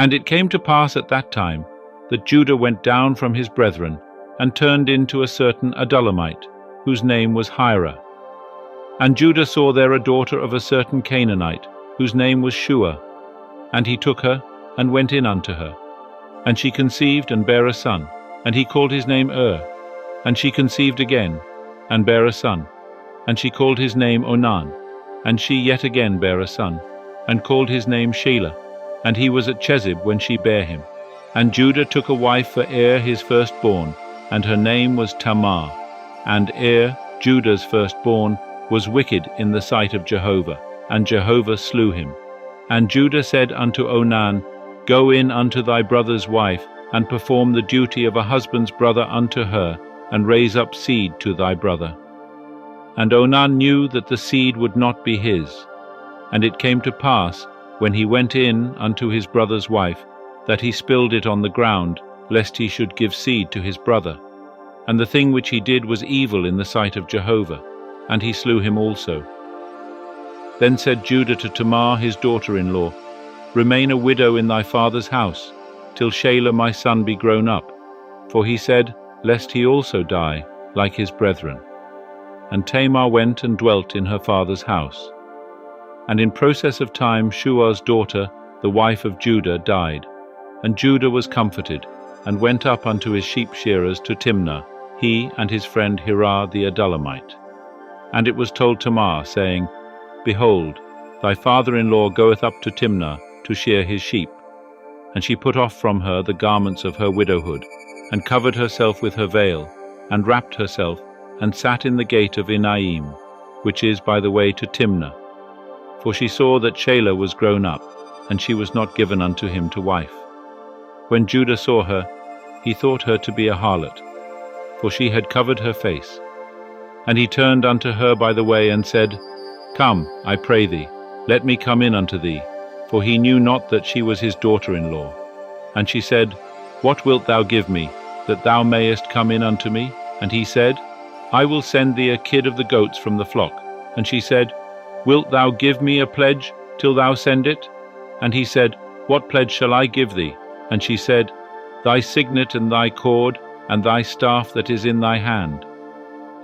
And it came to pass at that time that Judah went down from his brethren and turned into a certain Adulamite, whose name was Hira. And Judah saw there a daughter of a certain Canaanite, whose name was Shua. And he took her and went in unto her. And she conceived and bare a son, and he called his name And she conceived again, and bare a son, and she called his name Onan. And she yet again bare a son, and called his name Shelah. And he was at Chezib when she bare him. And Judah took a wife for his firstborn, and her name was Tamar. And Judah's firstborn, was wicked in the sight of Jehovah, and Jehovah slew him. And Judah said unto Onan, Go in unto thy brother's wife, and perform the duty of a husband's brother unto her, and raise up seed to thy brother. And Onan knew that the seed would not be his. And it came to pass, when he went in unto his brother's wife, that he spilled it on the ground, lest he should give seed to his brother. And the thing which he did was evil in the sight of Jehovah, and he slew him also. Then said Judah to Tamar his daughter-in-law, Remain a widow in thy father's house, till Shelah my son be grown up. For he said, Lest he also die, like his brethren. And Tamar went and dwelt in her father's house. And in process of time Shua's daughter, the wife of Judah, died. And Judah was comforted, and went up unto his sheep shearers to Timnah, he and his friend Hira the Adulamite. And it was told Tamar, saying, Behold, thy father-in-law goeth up to Timnah to shear his sheep. And she put off from her the garments of her widowhood, and covered herself with her veil, and wrapped herself, and sat in the gate of Enaim, which is by the way to Timnah. For she saw that Shelah was grown up, and she was not given unto him to wife. When Judah saw her, he thought her to be a harlot, for she had covered her face. And he turned unto her by the way, and said, Come, I pray thee, let me come in unto thee, for he knew not that she was his daughter-in-law. And she said, What wilt thou give me, that thou mayest come in unto me? And he said, I will send thee a kid of the goats from the flock. And she said, Wilt thou give me a pledge till thou send it? And he said, What pledge shall I give thee? And she said, Thy signet and thy cord, and thy staff that is in thy hand.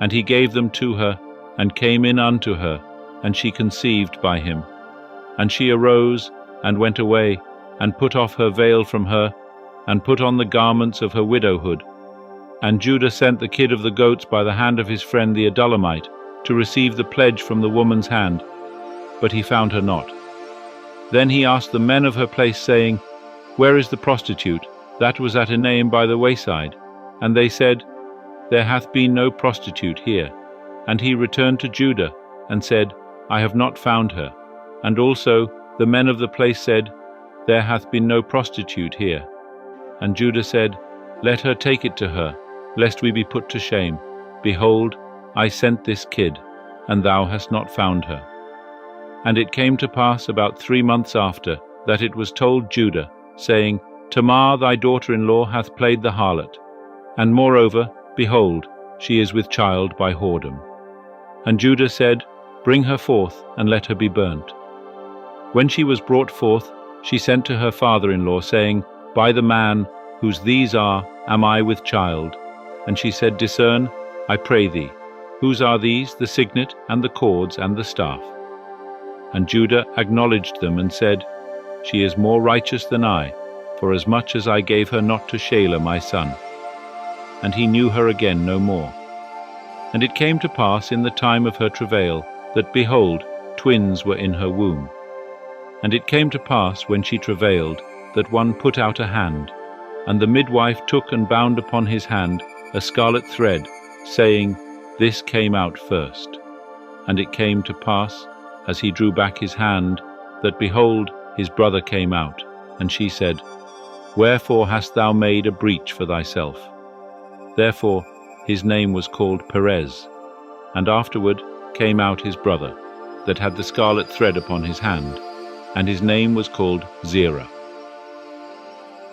And he gave them to her, and came in unto her, and she conceived by him. And she arose, and went away, and put off her veil from her, and put on the garments of her widowhood. And Judah sent the kid of the goats by the hand of his friend the Adulamite, to receive the pledge from the woman's hand, but he found her not. Then he asked the men of her place, saying, Where is the prostitute that was at Enaim by the wayside? And they said, There hath been no prostitute here. And he returned to Judah, and said, I have not found her. And also the men of the place said, There hath been no prostitute here. And Judah said, Let her take it to her, lest we be put to shame. Behold, I sent this kid, and thou hast not found her. And it came to pass about 3 months after, that it was told Judah, saying, Tamar thy daughter-in-law hath played the harlot. And moreover, behold, she is with child by whoredom. And Judah said, Bring her forth, and let her be burnt. When she was brought forth, she sent to her father-in-law, saying, By the man, whose these are, am I with child. And she said, Discern, I pray thee, whose are these, the signet, and the cords, and the staff? And Judah acknowledged them, and said, She is more righteous than I, for as much as I gave her not to Shelah my son. And he knew her again no more. And it came to pass in the time of her travail, that, behold, twins were in her womb. And it came to pass, when she travailed, that one put out a hand, and the midwife took and bound upon his hand a scarlet thread, saying, This came out first. And it came to pass, as he drew back his hand, that, behold, his brother came out. And she said, Wherefore hast thou made a breach for thyself? Therefore his name was called Perez. And afterward came out his brother, that had the scarlet thread upon his hand, and his name was called Zerah.